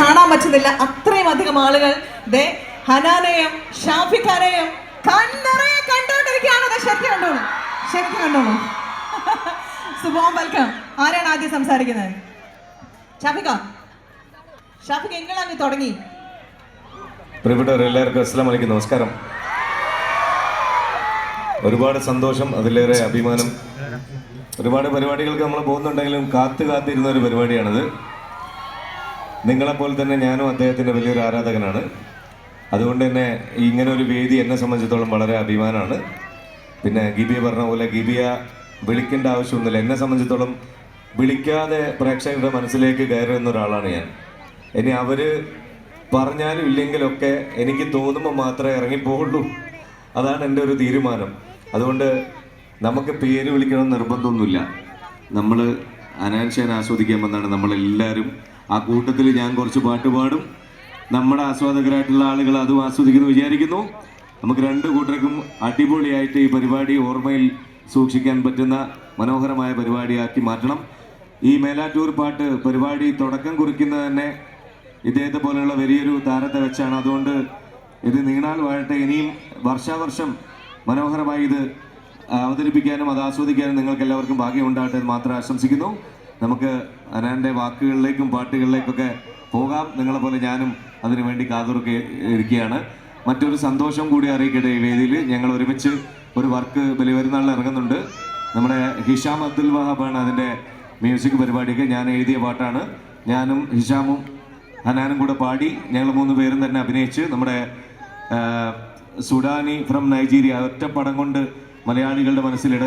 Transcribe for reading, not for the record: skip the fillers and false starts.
കാണാൻ പറ്റുന്നില്ല. അത്രയും അധികം ആളുകൾ ഹനാനെയും ഷാഫിഖാനെയും കണ്ണറിയെ കണ്ടോണ്ടിരിക്കുകയാണ്. ശരിക്കും കണ്ടോളൂ, ശരിക്കും കണ്ടോളൂ. സുബോം വെൽക്കം. ആരാണ് ആദ്യം സംസാരിക്കുന്നത്? ഷാഫിഖ എങ്ങളങ്ങ് തുടങ്ങി. പ്രിയപ്പെട്ടവർ എല്ലാവർക്കും അസ്സലാമു അലൈക്കും, നമസ്കാരം. ഒരുപാട് സന്തോഷം, അതിലേറെ അഭിമാനം. ഒരുപാട് പരിപാടികൾക്ക് നമ്മൾ പോകുന്നുണ്ടെങ്കിലും കാത്തിരുന്ന ഒരു പരിപാടിയാണിത്. നിങ്ങളെപ്പോലെ തന്നെ ഞാനും അദ്ദേഹത്തിൻ്റെ വലിയൊരു ആരാധകനാണ്. അതുകൊണ്ട് തന്നെ ഇങ്ങനെ ഒരു വേദി എന്നെ സംബന്ധിച്ചിടത്തോളം വളരെ അഭിമാനമാണ്. പിന്നെ ഗിബിയ പറഞ്ഞ പോലെ ഗിബിയ വിളിക്കേണ്ട ആവശ്യമൊന്നുമില്ല. എന്നെ സംബന്ധിച്ചിടത്തോളം വിളിക്കാതെ പ്രേക്ഷകരുടെ മനസ്സിലേക്ക് കയറുന്ന ഒരാളാണ് ഞാൻ. ഇനി അവർ പറഞ്ഞാലും ഇല്ലെങ്കിലൊക്കെ എനിക്ക് തോന്നുമ്പോൾ മാത്രമേ ഇറങ്ങിപ്പോവുള്ളൂ. അതാണ് എൻ്റെ ഒരു തീരുമാനം. അതുകൊണ്ട് നമുക്ക് പേര് വിളിക്കണം നിർബന്ധമൊന്നുമില്ല. നമ്മൾ അനാൻഷാൻ ആസ്വദിക്കാൻ വന്നാണ് നമ്മളെല്ലാവരും. ആ കൂട്ടത്തിൽ ഞാൻ കുറച്ച് പാട്ട് പാടും. നമ്മുടെ ആസ്വാദകരായിട്ടുള്ള ആളുകൾ അതും ആസ്വദിക്കുന്നു വിചാരിക്കുന്നു. നമുക്ക് രണ്ട് കൂട്ടർക്കും അടിപൊളിയായിട്ട് ഈ പരിപാടി ഓർമ്മയിൽ സൂക്ഷിക്കാൻ പറ്റുന്ന മനോഹരമായ പരിപാടിയാക്കി മാറ്റണം. ഈ മേലാറ്റൂർ പാട്ട് പരിപാടി തുടക്കം കുറിക്കുന്നത് തന്നെ ഇദ്ദേഹത്തെ പോലെയുള്ള വലിയൊരു താരത്തെ വെച്ചാണ്. അതുകൊണ്ട് ഇത് നീണാൽ വാഴട്ടെ. ഇനിയും വർഷാവർഷം മനോഹരമായി ഇത് അവതരിപ്പിക്കാനും അത് ആസ്വദിക്കാനും നിങ്ങൾക്ക് എല്ലാവർക്കും ഭാഗ്യം ഉണ്ടാകട്ടെ എന്ന് മാത്രം ആശംസിക്കുന്നു. നമുക്ക് അനാൻ്റെ വാക്കുകളിലേക്കും പാട്ടുകളിലേക്കൊക്കെ പോകാം. നിങ്ങളെപ്പോലെ ഞാനും അതിനു വേണ്ടി കാതുറക്കെ ഇരിക്കുകയാണ്. മറ്റൊരു സന്തോഷം കൂടി അറിയിക്കട്ടെ. ഈ വേദിയിൽ ഞങ്ങൾ ഒരുമിച്ച് ഒരു വർക്ക് ബലിപെരുന്നാളിൽ ഇറങ്ങുന്നുണ്ട്. നമ്മുടെ ഹിഷാം അബ്ദുൽ വഹാബാണ് അതിൻ്റെ മ്യൂസിക് പരിപാടിയൊക്കെ. ഞാൻ എഴുതിയ പാട്ടാണ്. ഞാനും ഹിഷാമും ഹനാനും കൂടെ പാടി ഞങ്ങൾ 3 പേരും തന്നെ അഭിനയിച്ച് നമ്മുടെ സുഡാനി ഫ്രം നൈജീരിയ ഒറ്റ പടം കൊണ്ട് മലയാളികളുടെ മനസ്സിൽ ഇട